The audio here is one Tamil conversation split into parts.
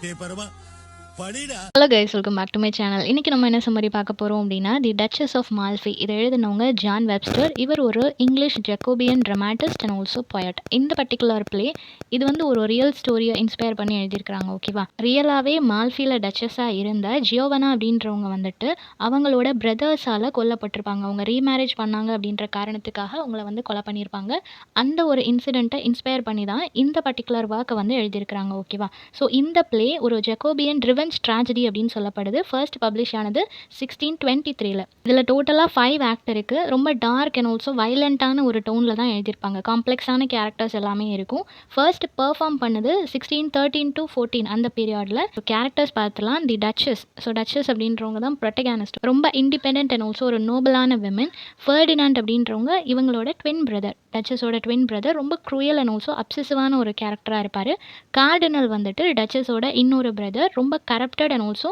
Hello guys, welcome back to my channel. இன்றைக்கி நம்ம என்ன சம்மரி பார்க்க போகிறோம் அப்படின்னா, தி டச்சஸ் ஆஃப் மால்ஃபி. இதை எழுதினவங்க ஜான் வெப்ஸ்டர். இவர் ஒரு English Jacobean dramatist and also poet. இந்த பர்டிகுலர் பிளே இது வந்து ஒரு ரியல் ஸ்டோரியை இன்ஸ்பயர் பண்ணி எழுதியிருக்கிறாங்க. ஓகேவா, ரியலாகவே மால்ஃபியில் டச்சஸாக இருந்த ஜியோவனா அப்படின்றவங்க வந்துட்டு அவங்களோட பிரதர்ஸால் கொல்லப்பட்டிருப்பாங்க. அவங்க ரீமேரேஜ் பண்ணாங்க அப்படின்ற காரணத்துக்காக அவங்கள வந்து கொலை பண்ணியிருப்பாங்க. அந்த ஒரு இன்சிடெண்ட்டை இன்ஸ்பயர் பண்ணி தான் இந்த பர்டிகுலர் ஒர்க்கை வந்து எழுதியிருக்கிறாங்க. ஓகேவா, ஸோ இந்த பிளே ஒரு ஜெக்கோபியன் ட்ரிவன் ட்ராஜடி அப்படின்னு சொல்லப்படுது. ஃபர்ஸ்ட் பப்ளிஷ் ஆனது 1623. இதில் டோட்டலாக 5 ஆக்ட் இருக்குது. ரொம்ப டார்க் அண்ட் ஆல்சோ வைலண்ட்டான ஒரு டோனில் தான் எழுதியிருப்பாங்க. காம்ப்ளெக்ஸான கேரக்டர்ஸ் எல்லாமே இருக்கும். ஃபர்ஸ்ட் பெர்ஃபார்ம் பண்ணது 1613 to 14 அந்த பீரியடில். கேரக்டர்ஸ் பார்த்துலாம். தி டச்சஸ். ஸோ டச்சஸ் அப்படின்றவங்க தான் ப்ரொட்டகானிஸ்ட். ரொம்ப இண்டிபெண்ட் அண்ட் ஆல்சோ ஒரு நோபலான விமன். ஃபெர்டினாண்ட் அப்படின்றவங்க இவங்களோட ட்வின் பிரதர். டச்சஸோட ட்வின் பிரதர் ரொம்ப க்ரூயல் அண்ட் ஆல்சோ அப்சசிவான ஒரு கேரக்டராக இருப்பார். கார்டினல் வந்துட்டு டச்சஸோட இன்னொரு பிரதர். ரொம்ப கரப்டட் அண்ட் ஆல்சோ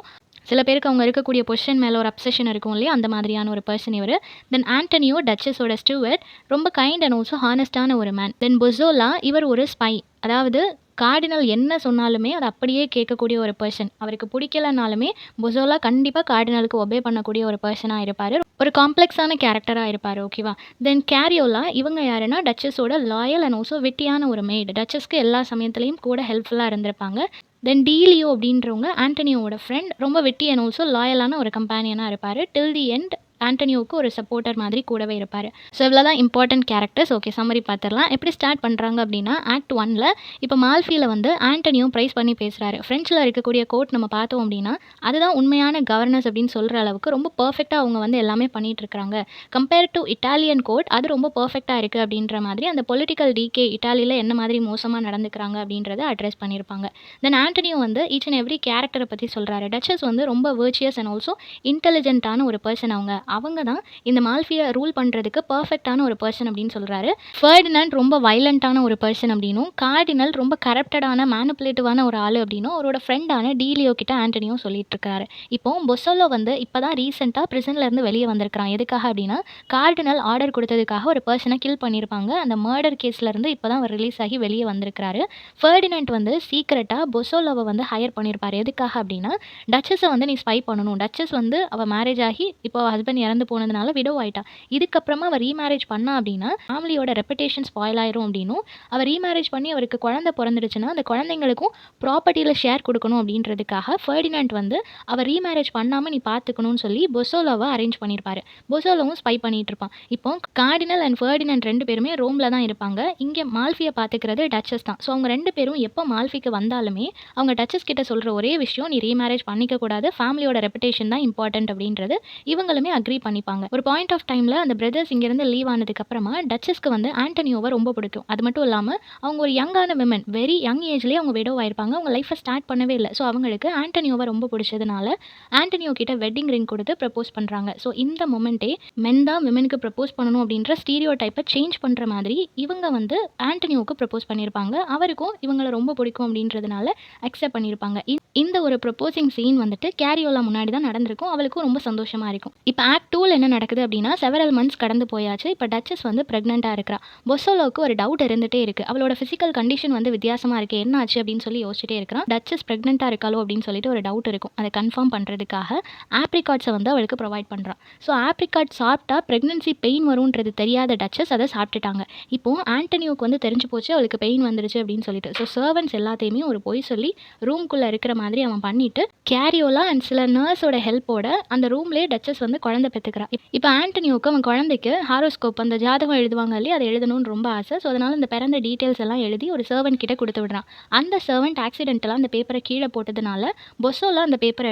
சில பேருக்கு அவங்க இருக்கக்கூடிய பொசிஷன் மேலே ஒரு அப்சஷன் இருக்கும் இல்லையா, அந்த மாதிரியான ஒரு பர்சன் இவர். தென் ஆண்டனியோ டச்சஸோட ஸ்டூவர்ட். ரொம்ப கைண்ட் அண்ட் ஆல்சோ ஹானஸ்டான ஒரு மேன். தென் பொசோலா, இவர் ஒரு ஸ்பை. அதாவது கார்டினல் என்ன சொன்னாலுமே அதை அப்படியே கேட்கக்கூடிய ஒரு பர்சன். அவருக்கு பிடிக்கலனாலுமே பொசோலா கண்டிப்பாக கார்டினலுக்கு ஒபே பண்ணக்கூடிய ஒரு பர்சனாக இருப்பார். ஒரு காம்ப்ளெக்ஸான கேரக்டராக இருப்பார். ஓகேவா, தென் கேரியோலா, இவங்க யாருன்னா டச்சஸோட லாயல் அண்ட் ஆல்சோ வெட்டியான ஒரு மெய்டு. டச்சஸ்க்கு எல்லா சமயத்துலேயும் கூட ஹெல்ப்ஃபுல்லாக இருந்திருப்பாங்க. தென் டீலியோ அப்படின்றவங்க ஆண்டனியோட ஃப்ரெண்ட். ரொம்ப வெட்டி அண்ட் ஆல்சோ லாயலான ஒரு கம்பேனியனாக இருப்பார். டில் தி எண்ட் ஆண்டனியோவுக்கு ஒரு சப்போர்ட்டர் மாதிரி கூடவே இருப்பார். ஸோ இவ்வளோ தான் இம்பார்ட்டன்ட் கேரக்டர்ஸ். ஓகே, சம்மரி பார்த்துடலாம். எப்படி ஸ்டார்ட் பண்ணுறாங்க அப்படின்னா, ஆக்ட் 1ல் இப்போ மால்ஃபியில் வந்து ஆண்டனியோ ப்ரைஸ் பண்ணி பேசுகிறாரு. ஃப்ரெஞ்சில் இருக்கக்கூடிய கோர்ட் நம்ம பார்த்தோம் அப்படின்னா அதுதான் உண்மையான கவர்னன்ஸ் அப்படின்னு சொல்கிற அளவுக்கு ரொம்ப பர்ஃபெக்டாக அவங்க வந்து எல்லாமே பண்ணிகிட்டு இருக்காங்க. கம்பேர் டு இட்டாலியன் கோர்ட் அது ரொம்ப பர்ஃபெக்டாக இருக்குது அப்படின்ற மாதிரி அந்த பொலிட்டிக்கல் டிகே இட்டாலியில் என்ன மாதிரி மோசமாக நடந்துக்கிறாங்க அப்படின்றத அட்ரஸ் பண்ணியிருப்பாங்க. தென் ஆண்டனியோ வந்து ஈச் அண்ட் எவ்ரி கேரக்டரை பற்றி சொல்கிறாரு. டச்சஸ் வந்து ரொம்ப வெர்ச்சியஸ் அண்ட் ஆல்சோ இன்டெலிஜென்ட்டான ஒரு பர்சன். அவங்க தான் இந்த மால்ஃபியை ரூல் பண்ணுறதுக்கு பர்ஃபெக்டான ஒரு பர்சன் அப்படின்னு சொல்கிறாரு. ஃபெர்டினாண்ட் ரொம்ப வைலண்ட்டான ஒரு பர்சன் அப்படின்னும், கார்டினல் ரொம்ப கரப்டடான மேனிப்புலேட்டிவான ஒரு ஆள் அப்படின்னும் அவரோட ஃப்ரெண்டான டீலியோ கிட்ட ஆண்டனியோ சொல்லிட்டு இருக்காரு. இப்போ பொசோலோ வந்து இப்போ தான் ரீசெண்டாக ப்ரிசன்லேருந்து வெளியே வந்திருக்கிறான். எதுக்காக அப்படின்னா கார்டினல் ஆர்டர் கொடுத்ததுக்காக ஒரு பர்சனை கில் பண்ணியிருப்பாங்க. அந்த மர்டர் கேஸ்லேருந்து இப்போ தான் அவர் ரிலீஸ் ஆகி வெளியே வந்திருக்கிறாரு. ஃபெர்டினாண்ட் வந்து சீக்கிரட்டாக பொசோலோவை வந்து ஹையர் பண்ணியிருப்பார். எதுக்காக அப்படின்னா டச்சஸை வந்து நீ ஸ்பை பண்ணணும். டச்சஸ் வந்து அவள் மேரேஜ் ஆகி இப்போ ஹஸ்பண்ட் இறந்து போனதுனால விடோ ஆயிட்டா. இதுக்கப்புறமா அவர் ரீமேரேஜ் பண்ணா அப்படின்னா ஃபேமிலியோட ரெப்புடேஷன் ஸ்பாயில் ஆயிரும் அப்படின்னும், அவர் ரீமேரேஜ் பண்ணி அவருக்கு குழந்தை பிறந்துடுச்சுன்னா அந்த குழந்தைங்களுக்கும் ப்ராப்பர்ட்டியில் ஷேர் கொடுக்கணும் அப்படின்றதுக்காக ஃபெர்டினாண்ட் வந்து அவர் ரீமேரேஜ் பண்ணாமல் நீ பார்த்துக்கணும்னு சொல்லி பொசோலோவை அரேஞ்ச் பண்ணியிருப்பாரு. பொசோலோவும் ஸ்பை பண்ணிட்டு இருப்பான். இப்போ கார்டினல் அண்ட் ஃபெர்டினாண்ட் 2 பேருமே ரோமில் தான் இருப்பாங்க. இங்கே மால்ஃபியை பார்த்துக்கிறது டச்சஸ் தான். ஸோ அவங்க 2 பேரும் எப்போ மால்ஃபிக்கு வந்தாலுமே அவங்க டச்சஸ் கிட்ட சொல்கிற ஒரே விஷயம், நீ ரீமேரேஜ் பண்ணிக்க கூடாது, ஃபேமிலியோட ரெப்புடேஷன் தான் இம்பார்ட்டன்ட் அப்படின்றது இவங்களுமே அக்ரி பண்ணிப்பாங்க. ஒரு பாயிண்ட் ஆஃப் டைமில் அந்த பிரதர்ஸ் இங்கேருந்து லீவ் ஆனதுக்கப்புறமா டச்சஸ்க்கு வந்து ஆண்டனியோவை ரொம்ப பிடிக்கும். அது மட்டும் இல்லாமல் அவங்க ஒரு யங்கான விமன், வெரி யங் ஏஜ்லேயே அவங்க விடோ ஆயிருப்பாங்க. அவங்க லைஃப்பை ஸ்டார்ட் பண்ணவே இல்லை. ஸோ அவங்களுக்கு ஆண்டனியோவை ரொம்ப பிடிச்சதுனால ஆண்டனியோ கிட்ட வெட்டிங் ரிங் கொடுத்து ப்ரப்போஸ் பண்ணுறாங்க. ஸோ இந்த மொமெண்ட்டே மென் தான் விமனுக்கு ப்ரப்போஸ் பண்ணணும் அப்படின்ற ஸ்டீரியோ டைப்பை சேஞ்ச் பண்ணுற மாதிரி இவங்க வந்து ஆண்டனியோவுக்கு ப்ரப்போஸ் பண்ணியிருப்பாங்க. அவருக்கும் இவங்களை ரொம்ப பிடிக்கும் அப்படின்றதுனால அக்செப்ட் பண்ணியிருப்பாங்க. இந்த ஒரு ப்ரப்போசிங் சீன் வந்துட்டு கேரியோலா முன்னாடி தான் நடந்திருக்கும். அவளுக்கும் ரொம்ப சந்தோஷமாக இருக்கும். இப்போ ஆக்ட் 2ல் என்ன நடக்குது அப்படின்னா, செவரல் மந்த்ஸ் கடந்து போயாச்சு. இப்போ டச்சஸ் வந்து ப்ரெக்னெண்ட்டாக இருக்கிறா. பொசோலோவுக்கு ஒரு டவுட் இருந்துகிட்டே இருக்குது. அவளோட ஃபிசிக்கல் கண்டிஷன் வந்து வித்தியாசமாக இருக்குது, என்ன ஆச்சு அப்படின்னு சொல்லி யோசிச்சுட்டே இருக்கிறான். டச்சஸ் ப்ரெக்னெண்ட்டாக இருக்காளோ அப்படின்னு சொல்லிட்டு ஒரு டவுட் இருக்கும். அதை கன்ஃபார்ம் பண்ணுறதுக்காக ஆப்ரிகாட்ஸை வந்து அவளுக்கு ப்ரொவைட் பண்ணுறான். ஸோ ஆப்ரிகாட் சாப்பிட்டா ப்ரெக்னன்சி பெயின் வரும்ன்றது தெரியாத டச்சஸ் அதை சாப்பிட்டுட்டாங்க. இப்போது ஆண்டனியோக்கு வந்து தெரிஞ்சு போச்சு அவளுக்கு பெயின் வந்துருச்சு அப்படின்னு சொல்லிட்டு. ஸோ சர்வன்ட்ஸ் எல்லாத்தையுமே ஒரு பொய் சொல்லி ரூம்குள்ளே இருக்கிற மாதிரி அவன் பண்ணிட்டு கேரியோலா அண்ட் சில நர்ஸோட ஹெல்ப்போட அந்த ரூம்லேயே டச்சஸ் வந்து குழந்தை பெற்றுக்கிறா. இப்போ ஆண்டனியோக்கு அவன் குழந்தைக்கு ஹாரோஸ்கோப் அந்த ஜாதகம் எழுதுவாங்க இல்லையா, அதை எழுதணும்னு ரொம்ப ஆசை. ஸோ அதனால் இந்த பிறந்த டீட்டெயில்ஸ் எல்லாம் எழுதி ஒரு சர்வெண்ட் கிட்ட கொடுத்து விடுறான். அந்த சர்வெண்ட் ஆக்சிடென்டலாக அந்த பேப்பரை கீழே போட்டதுனால பொசோலா அந்த பேப்பரை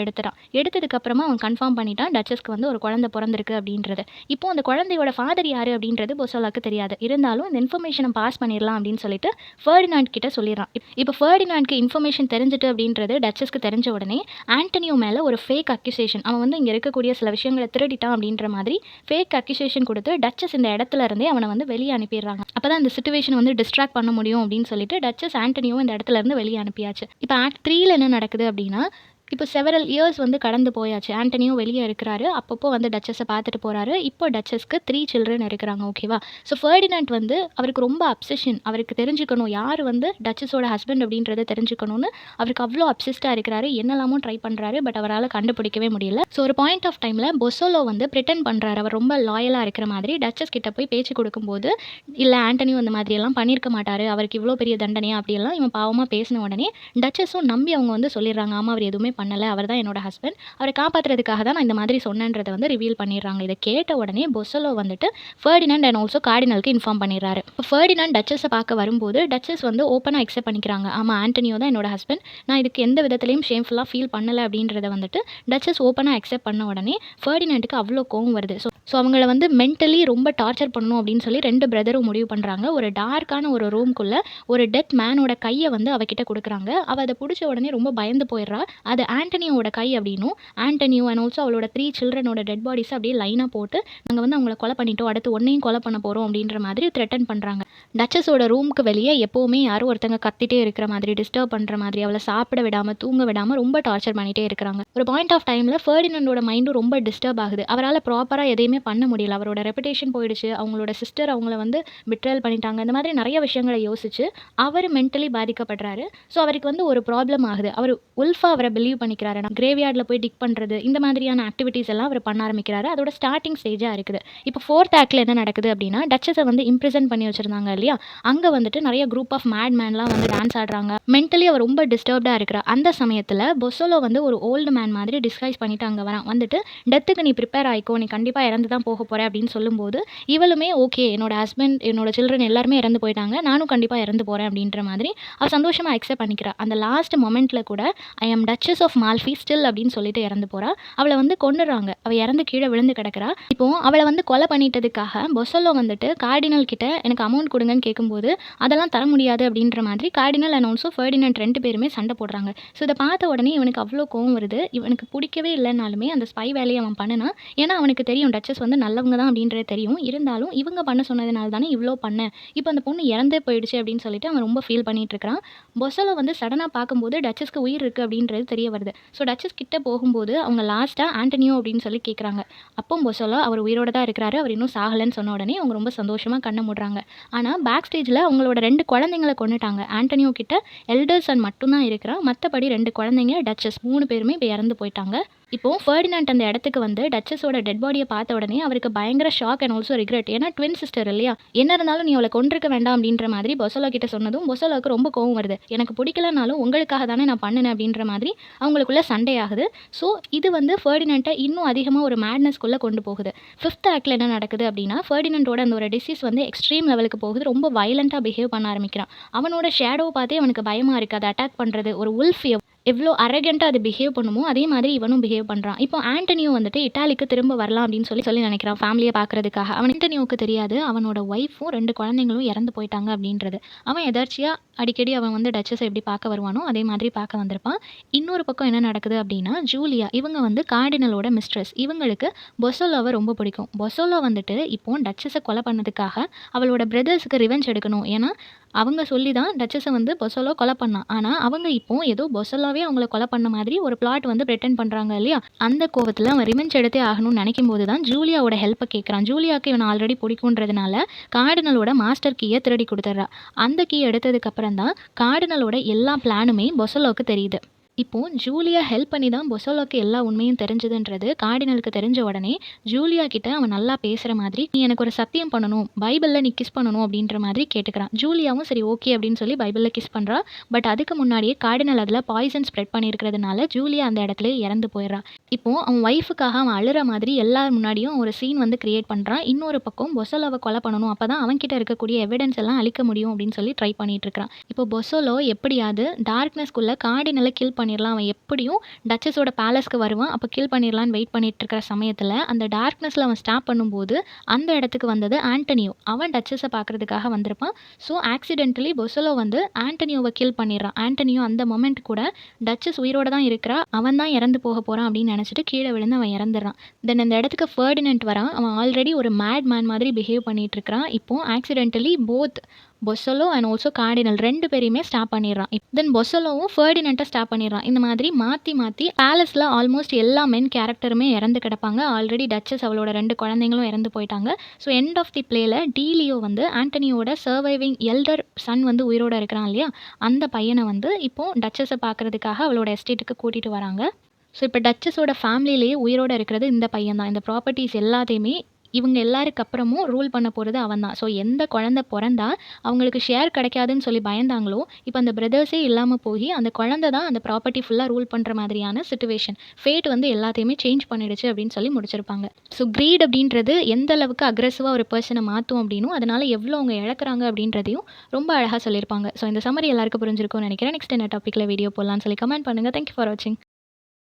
எடுத்ததுக்கப்புறமா அவன் கன்ஃபார்ம் பண்ணிட்டான் டச்சஸ்க்கு வந்து ஒரு குழந்தை பிறந்திருக்கு அப்படின்றது. இப்போ அந்த குழந்தையோட ஃபாதர் யார் அப்படின்றது பொசோலாக்கு தெரியாது. இருந்தாலும் இந்த இன்ஃபர்மேஷனை பாஸ் பண்ணிடலாம் அப்படின்னு சொல்லிட்டு ஃபெர்டினாண்ட் கிட்ட சொல்லிடுறான். இப்போ ஃபெர்டினாண்ட்க்கு இன்ஃபர்மேஷன் தெரிஞ்சுட்டு அப்படின்றது டச்சஸ்க்கு தெரிஞ்ச உடனே ஆண்டனியோ மேலே ஒரு ஃபேக் அக்யூசேஷன், அவன் வந்து இங்கே இருக்கக்கூடிய சில விஷயங்களை திருடிட்டான் அப்படின்ற மாதிரி ஃபேக் அக்யூசேஷன் கொடுத்து டச்சஸ் இந்த இடத்துல இருந்தே அவனை வந்து வெளியே அனுப்பிடுறாங்க. அப்போ தான் இந்த சிச்சுவேஷன் வந்து டிஸ்ட்ராக்ட் பண்ண முடியும் அப்படின்னு சொல்லிட்டு டச்சஸ் ஆண்டனியோ இந்த இடத்துல இருந்து வெளியே அனுப்பியாச்சு. இப்போ ஆக்ட் 3ல் என்ன நடக்குது அப்படின்னா, இப்போ செவரல் இயர்ஸ் வந்து கடந்து போயாச்சு. ஆண்டனியும் வெளியே இருக்கிறாரு. அப்பப்போ வந்து டச்சஸை பார்த்துட்டு போறாரு. இப்போ டச்சஸ்க்கு 3 சில்ட்ரன் இருக்கிறாங்க. ஓகேவா? ஸோ ஃபெர்டினண்ட் வந்து அவருக்கு ரொம்ப அப்சஷன். அவருக்கு தெரிஞ்சுக்கணும் யார் வந்து டச்சஸோட ஹஸ்பண்ட் அப்படின்றத தெரிஞ்சுக்கணும்னு அவருக்கு அவ்வளோ அப்சஸ்டாக இருக்கிறாரு. என்னெல்லாமோ ட்ரை பண்ணுறாரு. பட் அவரால் கண்டுபிடிக்கவே முடியல. ஸோ ஒரு பாயிண்ட் ஆஃப் டைமில் பொசோலோ வந்து பிரிட்டன் பண்ணுறாரு. அவர் ரொம்ப லாயலாக இருக்கிற மாதிரி டச்சஸ் கிட்ட போய் பேச்சு கொடுக்கும்போது, இல்லை ஆண்டனியும் இந்த மாதிரியெல்லாம் பண்ணியிருக்க மாட்டார், அவருக்கு இவ்வளோ பெரிய தண்டனையா அப்படியெல்லாம் இவன் பாவமாக பேசின உடனே டச்சஸும் நம்பி அவங்க வந்து சொல்லிடுறாங்க, ஆமாம் அவர் எதுவுமே பண்ணலை, அவர் தான் என்னோட ஹஸ்பண்ட், அவரை காப்பாற்றுறதுக்காக தான் நான் இந்த மாதிரி சொன்னேன்றதை வந்து ரிவீல் பண்ணிடுறாங்க. இதை கேட்ட உடனே பொசோலோ வந்துட்டு ஃபெர்டினண்ட் அண்ட் ஆல்சோ கார்டினலுக்கு இன்ஃபார்ம் பண்ணிடுறாரு. இப்போ ஃபெர்டினண்ட் டச்சஸை பார்க்க வரும்போது டச்சஸ் வந்து ஓப்பனாக அக்செப்ட் பண்ணிக்கிறாங்க. ஆமாம் ஆண்டனியோ தான் என்னோட ஹஸ்பண்ட், நான் இதுக்கு எந்த விதத்துலையும் ஷேம்ஃபுல்லாக ஃபீல் பண்ணலை அப்படின்றத வந்துட்டு டச்சஸ் ஓப்பனாக அக்செப்ட் பண்ண உடனே ஃபெர்டினண்ட்டுக்கு அவ்வளோ கோவம் வருது. ஸோ அவங்கள வந்து மென்டலி ரொம்ப டார்ச்சர் பண்ணணும் அப்படின்னு சொல்லி 2 பிரதரும் முடிவு பண்ணுறாங்க. ஒரு டார்க்கான ஒரு ரூம்குள்ளே ஒரு டெத் மேனோட கையை வந்து அவகிட்ட கொடுக்குறாங்க. அவள் அதை பிடிச்ச உடனே ரொம்ப பயந்து போயிடுறா. அது ஆண்டனியோட கை அப்படின்னும், ஆண்டனியோ அண்ட் ஆல்சோ அவளோட 3 சில்ட்ரனோட டெட் பாடிஸை அப்படியே லைனாக போட்டு நாங்கள் வந்து அவங்கள கொலை பண்ணிட்டோம், அடுத்து ஒன்னையும் கொலை பண்ண போகிறோம் அப்படின்ற மாதிரி த்ரெட்டன் பண்ணுறாங்க. டச்சஸோட ரூமுக்கு வெளியே எப்போவுமே யாரோ ஒருத்தங்க கத்திட்டே இருக்கிற மாதிரி, டிஸ்டர்ப் பண்ணுற மாதிரி, அவளை சாப்பிட விடாமல் தூங்க விடாமல் ரொம்ப டார்ச்சர் பண்ணிகிட்டே இருக்கிறாங்க. ஒரு பாயிண்ட் ஆஃப் டைமில் ஃபெர்டினண்டோட மைண்டும் ரொம்ப டிஸ்டர்ப் ஆகுது. அவரால் ப்ராப்பராக எதையுமே பண்ண முடியல. அவரோட ரெப்புடேஷன் போயிடுச்சு, அவங்களோட சிஸ்டர் அவங்கள வந்து பிட்ரல் பண்ணிட்டாங்க, இந்த மாதிரி நிறைய விஷயங்களை யோசிச்சு அவர் மென்டலி பாதிக்கப்படுறாரு. ஸோ அவருக்கு வந்து ஒரு ப்ராப்ளம் ஆகுது. அவர் உல்ஃபாக அவரை பிலீவ் பண்ணிக்கிறாரு. கிரேவ்யார்டில் போய் டிக் பண்ணுறது, இந்த மாதிரியான ஆக்டிவிட்டீஸ் எல்லாம் அவர் பண்ண ஆரம்பிக்கிறாரு. அதோட ஸ்டார்டிங் ஸ்டேஜாக இருக்குது. இப்போ 4th ஆக்டில் என்ன நடக்குது அப்படின்னா, டச்சஸை வந்து இம்ப்ரிசன் பண்ணி வச்சிருந்தாங்க இல்லையா, அங்கே வந்துட்டு நிறைய குரூப் ஆஃப் மேட் மேன்லாம் வந்து டான்ஸ் ஆடுறாங்க. மென்டலி அவர் ரொம்ப டிஸ்டர்ப்டாக இருக்கிறா. அந்த சமயத்தில் பொசோலோ வந்து ஒரு ஓல்டு மேன் மாதிரி டிஸ்கைஸ் பண்ணிட்டு அங்கே வரான். வந்துட்டு டெத்துக்கு நீ ப்ரிப்பேர் ஆகிக்கோ, நீ கண்டிப்பாக இறந்து தான் போக போகிற அப்படின்னு சொல்லும்போது, இவளுமே ஓகே என்னோட ஹஸ்பண்ட் என்னோட சில்ட்ரன் எல்லாருமே இறந்து போயிட்டாங்க, நானும் கண்டிப்பாக இறந்து போகிறேன் அப்படின்ற மாதிரி அவள் சந்தோஷமாக அக்செப்ட் பண்ணிக்கிறா. அந்த லாஸ்ட் மொமெண்ட்டில் கூட I am Duchess of Malfi still அப்படின்னு சொல்லிட்டு இறந்து போகிறா. அவளை வந்து கொண்டுறாங்க. அவள் இறந்து கீழே விழுந்து கிடக்கிறா. இப்போ அவளை வந்து கொலை பண்ணிட்டதுக்காக பொசோலோ வந்துட்டு கார்டினல் கிட்ட எனக்கு அமௌண்ட் கொடுங்கன்னு கேட்கும்போது அதெல்லாம் தர முடியாது அப்படின்ற மாதிரி கார்டினல் அண்ட் ஆல்சோ ஃபெர்டினண்ட் 2 பேருமே சண்டை போடுறாங்க. ஸோ இதை பார்த்த உடனே இவனுக்கு அவ்வளோ கோவம் வருது. இவனுக்கு பிடிக்கவே இல்லைனாலுமே அந்த ஸ்பை வேலையை அவன் பண்ணினான். ஏன்னா அவனுக்கு தெரியும் டச்சஸ் வந்து நல்லவங்க தான் அப்படின்றது தெரியும். இருந்தாலும் இவங்க பண்ண சொன்னதுனால தானே இவ்வளோ பண்ணேன், இப்போ அந்த பொண்ணு இறந்தே போயிடுச்சு அப்படின்னு சொல்லிட்டு அவன் ரொம்ப ஃபீல் பண்ணிட்டு இருக்கிறான். பொசோலோ வந்து சடனாக பார்க்கும்போது டச்சஸ்க்கு உயிர் இருக்குது அப்படின்றது தெரிய வருது. ஸோ டச்சஸ் கிட்ட போகும்போது அவங்க லாஸ்ட்டாக ஆண்டனியோ அப்படின்னு சொல்லி கேட்குறாங்க. அப்போ பொசோலோ அவர் உயிரோட தான் இருக்கிறாரு, அவர் இன்னும் சாகலைன்னு சொன்ன உடனே அவங்க ரொம்ப சந்தோஷமாக கண்ணை மூடுறாங்க. ஆனால் பேக் ஸ்டேஜில் அவங்களோட 2 குழந்தைங்களை கொண்டுட்டாங்க. ஆண்டனியோ கிட்ட எல்டர் சன் மட்டும்தான் இருக்கிறான். மற்றபடி 2 குழந்தைங்க டச்சஸ் 3 பேருமே இப்போ இறந்து போயிட்டாங்க. இப்போ ஃபெர்டினண்ட் அந்த இடத்துக்கு வந்து டச்சஸோட டெட் பாடியை பார்த்த உடனே அவருக்கு பயங்கர ஷாக் அண்ட் ஆல்சோ ரிக்ரெட். ஏன்னா ட்வின் சிஸ்டர் இல்லையா, என்ன இருந்தாலும் நீ அவளை கொண்டிருக்க வேண்டாம் அப்படின்ற மாதிரி பொசோலோ கிட்ட சொன்னதும் பொசோலோக்கு ரொம்ப கோவம் வருது. எனக்கு பிடிக்கலனாலும் உங்களுக்காக தானே நான் பண்ணினேன் அப்படின்ற மாதிரி அவங்களுக்குள்ள சண்டை ஆகுது. ஸோ இது வந்து ஃபெர்டினண்ட்டை இன்னும் அதிகமாக ஒரு மேட்னஸ்குள்ளே கொண்டு போகுது. 5th ஆக்டில் என்ன நடக்குது அப்படின்னா, ஃபெர்டினண்டோட அந்த ஒரு டிசீஸ் வந்து எக்ஸ்ட்ரீம் லெவலுக்கு போகுது. ரொம்ப வயலண்ட்டாக பிஹேவ் பண்ண ஆரம்பிக்கிறான். அவனோட ஷேடோவை பார்த்தே அவனுக்கு பயமாக இருக்குது. அதை அட்டாக் பண்ணுறது, ஒரு உல்ஃப் எவ்வளோ அரகெண்ட்டாக அது பிஹேவ் பண்ணுமோ அதே மாதிரி இவனும் பிஹேவ் பண்ணுறான். இப்போ ஆண்டனியோ வந்துட்டு இட்டாலிக்கு திரும்ப வரலாம் அப்படின்னு சொல்லி நினைக்கிறான் ஃபேமிலியை பார்க்கறதுக்காக. அவன் ஆண்டனியோவுக்கு தெரியாது அவனோட ஒய்ஃபும் 2 குழந்தைங்களும் இறந்து போயிட்டாங்க அப்படின்றது. அவன் எதார்ச்சியாக அடிக்கடி அவன் வந்து டச்சஸை எப்படி பார்க்க வருவானோ அதே மாதிரி பார்க்க வந்திருப்பான். இன்னொரு பக்கம் என்ன நடக்குது அப்படின்னா, ஜூலியா இவங்க வந்து கார்டினலோட மிஸ்ட்ரஸ். இவங்களுக்கு பொசோலோவை ரொம்ப பிடிக்கும். பொசோலோ வந்துட்டு இப்போ டச்சஸை கொலை பண்ணதுக்காக அவளோட பிரதர்ஸுக்கு ரிவெஞ்ச் எடுக்கணும். ஏன்னா அவங்க சொல்லி தான் டச்சஸை வந்து பொசோலோ கொலை பண்ணான். ஆனால் அவங்க இப்போ ஏதோ பொசோலோவே அவங்கள கொலை பண்ண மாதிரி ஒரு பிளாட் வந்து பிரிட்டன் பண்ணுறாங்க இல்லையா, அந்த கோவத்தில் அவன் ரிவெஞ்ச் எடுத்தே ஆகணும்னு நினைக்கும் போது தான் ஜூலியாவோட ஹெல்ப்பை கேட்குறான். ஜூலியாவுக்கு இவன் ஆல்ரெடி பிடிக்குன்றதுனால கார்டினலோட மாஸ்டர் கீயை திருடி கொடுத்துட்றா. அந்த கீ எடுத்ததுக்கப்புறம் தான் கார்டினலோட எல்லா பிளானுமே பொசோலோவுக்கு தெரியுது. இப்போ ஜூலியா ஹெல்ப் பண்ணி தான் பொசோலோக்கு எல்லா உண்மையும் தெரிஞ்சதுன்றது கார்டினலுக்கு தெரிஞ்ச உடனே ஜூலியா கிட்ட அவன் நல்லா பேசுகிற மாதிரி, நீ எனக்கு ஒரு சத்தியம் பண்ணணும், பைபிளில் நீ கிஸ் பண்ணணும் அப்படின்ற மாதிரி கேட்டுக்கிறான். ஜூலியாவும் சரி ஓகே அப்படின்னு சொல்லி பைபிளில் கிஸ் பண்ணுறா. பட் அதுக்கு முன்னாடியே கார்டினல் அதில் பாய்சன் ஸ்ப்ரெட் பண்ணியிருக்கிறதுனால ஜூலியா அந்த இடத்துல இறந்து போயிடுறா. இப்போ அவன் ஒய்ஃபுக்காக அவன் அழுற மாதிரி எல்லார் முன்னாடியும் ஒரு சீன் வந்து கிரியேட் பண்ணுறான். இன்னொரு பக்கம் பொசோலோவை கொலை பண்ணணும், அப்போ தான் அவன்கிட்ட இருக்கக்கூடிய எவிடன்ஸ் எல்லாம் அழிக்க முடியும் அப்படின்னு சொல்லி ட்ரை பண்ணிட்டு இருக்கிறான். இப்போ பொசோலோ எப்படியாவது டார்க்னஸ்குள்ளே கார்டினலை கில் பண்ணிடலாம், அவன் எப்படியும் டச்சஸோட பேலஸ்க்கு வருவான், அப்போ கில் பண்ணிடலான்னு வெயிட் பண்ணிட்டு இருக்கிற சமயத்தில் அந்த டார்க்னஸில் அவன் ஸ்டாப் பண்ணும்போது அந்த இடத்துக்கு வந்தது ஆண்டனியோ. அவன் டச்சஸை பார்க்கறதுக்காக வந்திருப்பான். ஸோ ஆக்சிடென்டலி பொசோலோ வந்து ஆண்டனியோவை கில் பண்ணிடுறான். ஆண்டனியோ அந்த மொமெண்ட் கூட டச்சஸ் உயிரோட தான் இருக்கிறா, அவன் தான் இறந்து போக போகிறான் அப்படின்னு நினச்சிட்டு கீழே விழுந்து அவன் இறந்துடுறான். தென் அந்த இடத்துக்கு ஃபெர்டினண்ட் வரான். அவன் ஆல்ரெடி ஒரு மேட் மேன் மாதிரி பிஹேவ் பண்ணிட்டு இருக்கிறான். இப்போ accidentally both Bosola and also cardinal 2 பேரையுமே ஸ்டாப் பண்ணிடுறான். தென் பொசலோவும் ஃபெர்டினண்ட்டை ஸ்டாப் பண்ணிடுறான். இந்த மாதிரி மாற்றி மாற்றி பேலஸில் ஆல்மோஸ்ட் எல்லா மென் கேரக்டருமே இறந்து கிடப்பாங்க. ஆல்ரெடி டச்சஸ் அவளோட 2 குழந்தைங்களும் இறந்து போயிட்டாங்க. ஸோ எண்ட் ஆஃப் தி பிளேயில் டீலியோ வந்து ஆண்டனியோட சர்வைவிங் எல்டர் சன் வந்து உயிரோடு இருக்கிறான் இல்லையா, அந்த பையனை வந்து இப்போது டச்சஸை பார்க்குறதுக்காக அவளோட எஸ்டேட்டுக்கு கூட்டிகிட்டு வராங்க. ஸோ இப்போ டச்சஸோட ஃபேமிலியிலேயே உயிரோடு இருக்கிறது இந்த பையன் தான். இந்த ப்ராப்பர்ட்டிஸ் எல்லாத்தையுமே இவங்க எல்லாருக்கு அப்புறமும் ரூல் பண்ண போகிறது அவன் தான். ஸோ எந்த குழந்தை பிறந்தா அவங்களுக்கு ஷேர் கிடைக்காதுன்னு சொல்லி பயந்தாங்களோ, இப்போ அந்த பிரதர்ஸே இல்லாமல் போய் அந்த குழந்தை தான் அந்த ப்ராப்பர்ட்டி ஃபுல்லாக ரூல் பண்ணுற மாதிரியான சிச்சுவேஷன். ஃபேட் வந்து எல்லாத்தையுமே சேஞ்ச் பண்ணிடுச்சு அப்படின்னு சொல்லி முடிச்சிருப்பாங்க. ஸோ க்ரீட் அப்படின்றது எந்த அளவுக்கு அக்ரெசிவாக ஒரு பர்சனை மாற்றும் அப்படின்னும், அதனால் எவ்வளோ அவங்க இழக்கிறாங்க அப்படின்றதையும் ரொம்ப அழகாக சொல்லியிருப்பாங்க. ஸோ இந்த சம்மரி எல்லாருக்கும் புரிஞ்சிருக்கும்னு நினைக்கிறேன். நெக்ஸ்ட் என்ன டாப்பிக்கில் வீடியோ போடலான்னு சொல்லி கமெண்ட் பண்ணுங்கள். தேங்க்யூ ஃபார் வாட்சிங்.